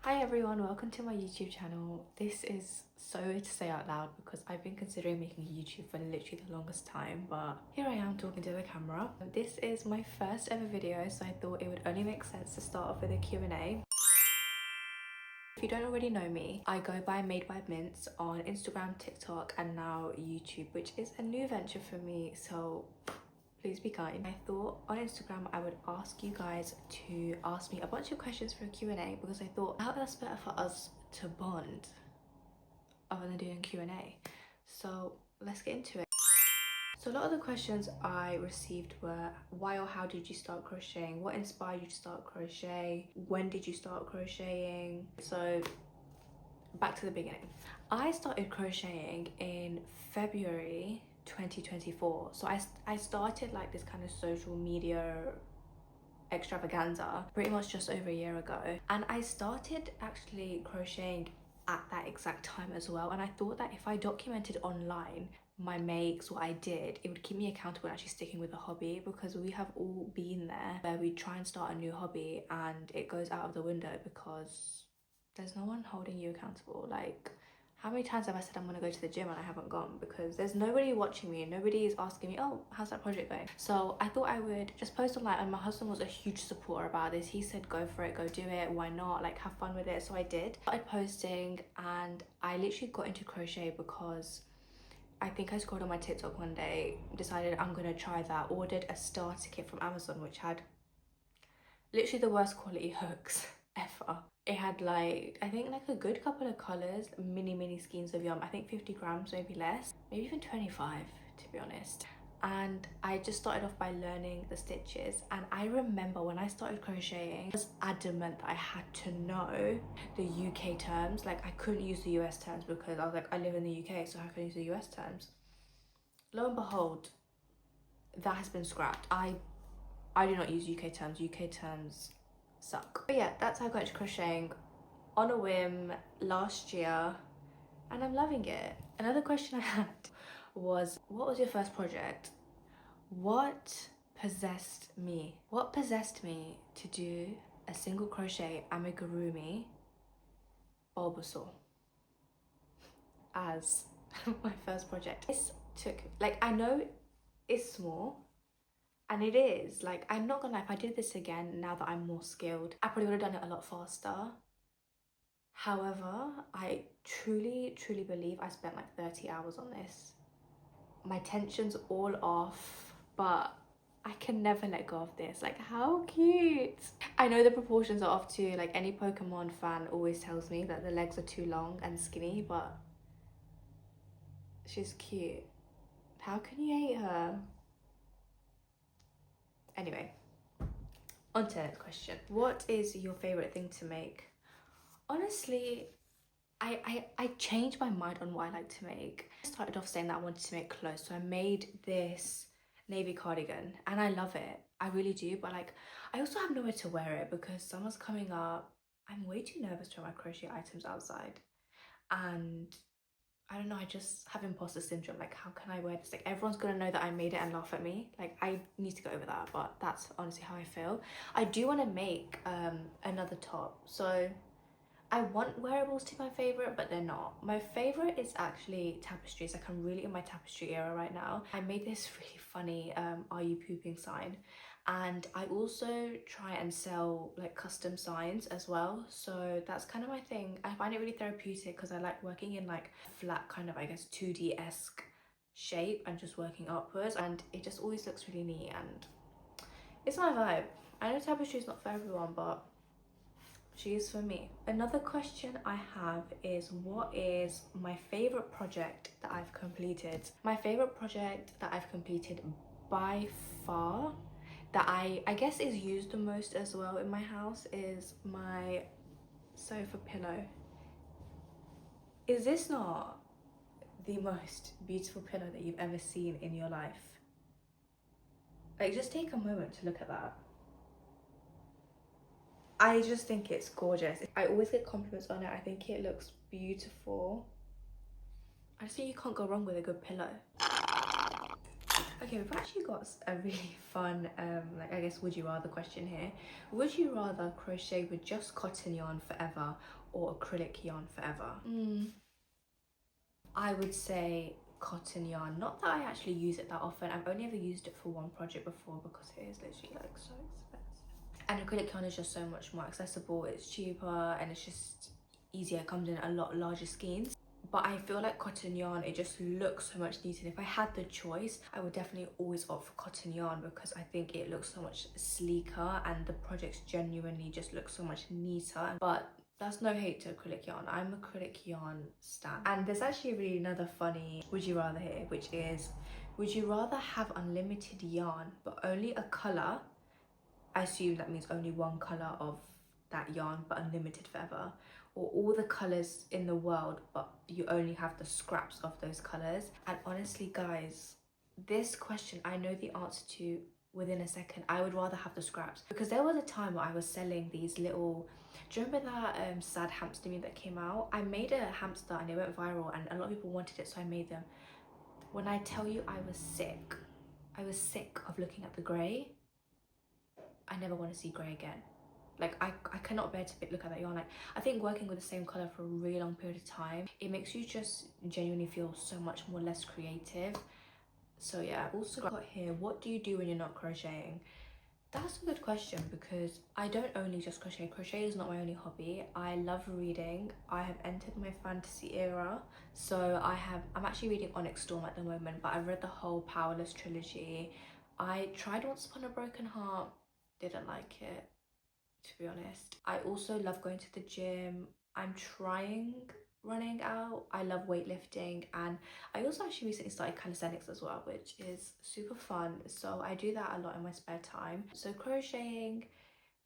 Hi everyone, welcome to my YouTube channel. This is so weird to say out loud because I've been considering making a YouTube for literally the longest time, but here I am talking to the camera. This is my first ever video, so I thought it would only make sense to start off with a Q&A. If you don't already know me, I go by Made by Mints on Instagram, TikTok, and now YouTube, which is a new venture for me, so please be kind. I thought on Instagram I would ask you guys to ask me a bunch of questions for a Q&A because I thought how else better for us to bond other than doing Q&A. So let's get into it. So a lot of the questions I received were why or how did you start crocheting? What inspired you to start crochet? When did you start crocheting? So back to the beginning. I started crocheting in February 2024. So I started like this kind of social media extravaganza pretty much just over a year ago, and I started actually crocheting at that exact time as well. And I thought that if I documented online my makes, what I did, it would keep me accountable and actually sticking with the hobby, because we have all been there where we try and start a new hobby and it goes out of the window because there's no one holding you accountable. Like, how many times have I said I'm gonna go to the gym and I haven't gone because there's nobody watching me and nobody is asking me, oh, how's that project going? So I thought I would just post online, and my husband was a huge supporter about this. He said, go for it, go do it, why not? Like, have fun with it. So I did. Started posting, and I literally got into crochet because I think I scrolled on my TikTok one day, decided I'm gonna try that, ordered a starter kit from Amazon, which had literally the worst quality hooks ever. It had like, I think like a good couple of colors, mini skeins of yarn, I think 50 grams, maybe less, maybe even 25 to be honest. And I just started off by learning the stitches, and I remember when I started crocheting, I was adamant that I had to know the UK terms. Like, I couldn't use the US terms because I was like, I live in the UK, so how can I use the US terms? Lo and behold, that has been scrapped. I do not use UK terms. UK terms suck. But yeah, that's how I got into crocheting on a whim last year, and I'm loving it. Another question I had was, what was your first project? What possessed me? What possessed me to do a single crochet amigurumi Bulbasaur as my first project? This took, like, I know it's small, and it is, like, I'm not gonna lie, if I did this again, now that I'm more skilled, I probably would have done it a lot faster. However, I truly believe I spent like 30 hours on this. My tension's all off, but I can never let go of this. Like, how cute. I know the proportions are off too. Like, any Pokemon fan always tells me that the legs are too long and skinny, but she's cute. How can you hate her? Anyway, on to the next question. What is your favorite thing to make? Honestly, I changed my mind on what I like to make. I started off saying that I wanted to make clothes, so I made this navy cardigan and I love it. I really do, but like, I also have nowhere to wear it because summer's coming up. I'm way too nervous to wear my crochet items outside, and I don't know, I just have imposter syndrome. Like, how can I wear this? Like, everyone's gonna know that I made it and laugh at me. Like, I need to get over that, but that's honestly how I feel. I do want to make another top, so I want wearables to be my favorite, but they're not. My favorite is actually tapestries. Like, I'm really in my tapestry era right now. I made this really funny are you pooping sign, and I also try and sell like custom signs as well, so that's kind of my thing. I find it really therapeutic because I like working in like flat kind of, I guess, 2D-esque shape and just working upwards, and it just always looks really neat and it's my vibe. I know tapestry is not for everyone, but she is for me. Another question I have is, what is my favorite project that I've completed? My favorite project that I've completed by far, that I guess is used the most as well in my house, is my sofa pillow. Is this not the most beautiful pillow that you've ever seen in your life? Like, just take a moment to look at that. I just think it's gorgeous. I always get compliments on it. I think it looks beautiful. I just think you can't go wrong with a good pillow. Okay, we've actually got a really fun, like I guess, would you rather question here. Would you rather crochet with just cotton yarn forever or acrylic yarn forever? I would say cotton yarn. Not that I actually use it that often. I've only ever used it for one project before because it is literally like so expensive. And acrylic yarn is just so much more accessible, it's cheaper, and it's just easier. It comes in a lot larger skeins. But I feel like cotton yarn, it just looks so much neater. If I had the choice, I would definitely always opt for cotton yarn because I think it looks so much sleeker and the projects genuinely just look so much neater. But that's no hate to acrylic yarn. I'm acrylic yarn stan. And there's actually really another funny would you rather here, which is, would you rather have unlimited yarn but only a colour? I assume that means only one colour of that yarn but unlimited forever, or all the colours in the world but you only have the scraps of those colours. And honestly guys, this question I know the answer to within a second. I would rather have the scraps because there was a time where I was selling these little, do you remember that sad hamster meme that came out? I made a hamster and it went viral and a lot of people wanted it, so I made them. When I tell you I was sick of looking at the grey. I never want to see grey again. Like I cannot bear to look at that yarn. Like I think working with the same colour for a really long period of time, it makes you just genuinely feel so much more less creative. So yeah, I've also got here, what do you do when you're not crocheting? That's a good question because I don't only just crochet. Crochet is not my only hobby. I love reading. I have entered my fantasy era. So I'm actually reading Onyx Storm at the moment, but I've read the whole Powerless trilogy. I tried Once Upon a Broken Heart, didn't like it, to be honest. I also love going to the gym. I'm trying running out. I love weightlifting, and I also actually recently started calisthenics as well, which is super fun. So I do that a lot in my spare time. So crocheting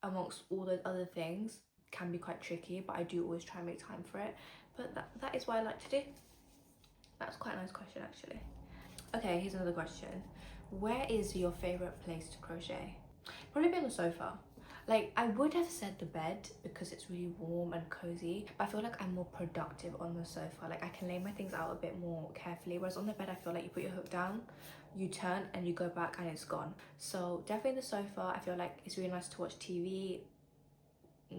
amongst all those other things can be quite tricky, but I do always try and make time for it. But that is what I like to do. That's quite a nice question actually. Okay, here's another question. Where is your favorite place to crochet? Probably be on the sofa. Like I would have said the bed because it's really warm and cozy, but I feel like I'm more productive on the sofa. Like I can lay my things out a bit more carefully, whereas on the bed I feel like you put your hook down, you turn and you go back and it's gone. So definitely the sofa. I feel like it's really nice to watch TV.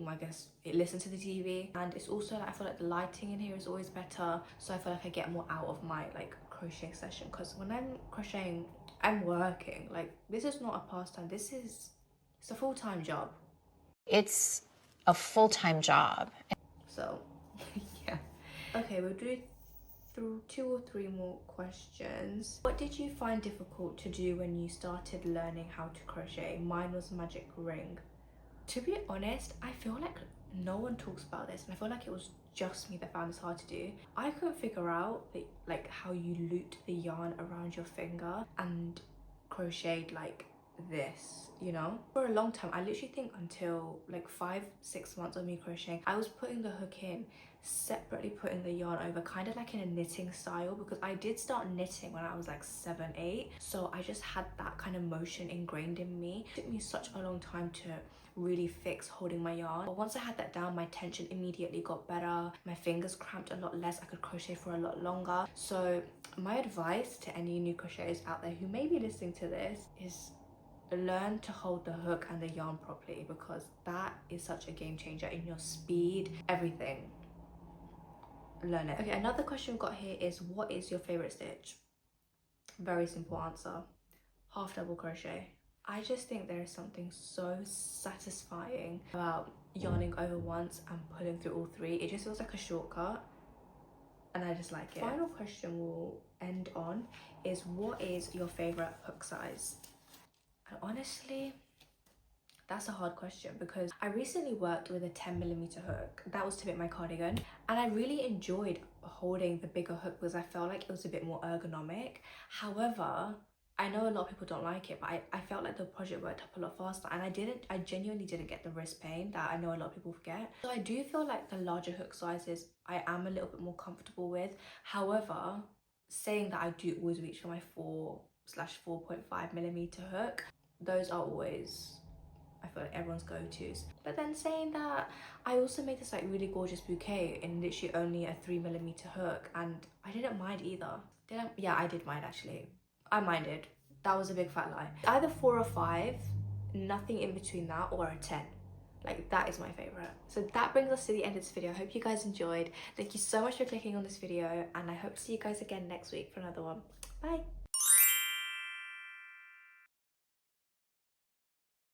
I guess it listens to the TV, and it's also like I feel like the lighting in here is always better, so I feel like I get more out of my like crochet session, because when I'm crocheting I'm working. Like this is not a pastime, it's a full-time job. It's a full-time job. So yeah. Okay, we'll do through 2 or 3 more questions. What did you find difficult to do when you started learning how to crochet? Mine was magic ring. To be honest, I feel like no one talks about this, and I feel like it was just me that found this hard to do. I couldn't figure out like how you loop the yarn around your finger and crocheted like this, you know? For a long time, I literally think until like 5-6 months of me crocheting, I was putting the hook in, separately putting the yarn over, kind of like in a knitting style, because I did start knitting when I was like 7-8, so I just had that kind of motion ingrained in me. It took me such a long time to really fix holding my yarn, but once I had that down, my tension immediately got better, my fingers cramped a lot less, I could crochet for a lot longer. So my advice to any new crocheters out there who may be listening to this is learn to hold the hook and the yarn properly, because that is such a game changer in your speed, everything. Learn it. Okay, another question we've got here is, what is your favorite stitch? Very simple answer, half double crochet. I just think there is something so satisfying about yarning over once and pulling through all 3. It just feels like a shortcut and I just like it. Final question we'll end on is, what is your favorite hook size? And honestly, that's a hard question because I recently worked with a 10mm hook that was to make my cardigan, and I really enjoyed holding the bigger hook because I felt like it was a bit more ergonomic. However, I know a lot of people don't like it, but I felt like the project worked up a lot faster, and I genuinely didn't get the wrist pain that I know a lot of people get. So I do feel like the larger hook sizes I am a little bit more comfortable with. However, saying that, I do always reach for my 4/4.5mm hook. Those are always, I feel like, everyone's go-tos. But then saying that, I also made this like really gorgeous bouquet in literally only a 3mm hook, and I didn't mind either. Yeah, I did mind actually. I minded. That was a big fat lie. Either 4 or 5, nothing in between that, or a 10. Like, that is my favorite. So that brings us to the end of this video. I hope you guys enjoyed. Thank you so much for clicking on this video, and I hope to see you guys again next week for another one. Bye.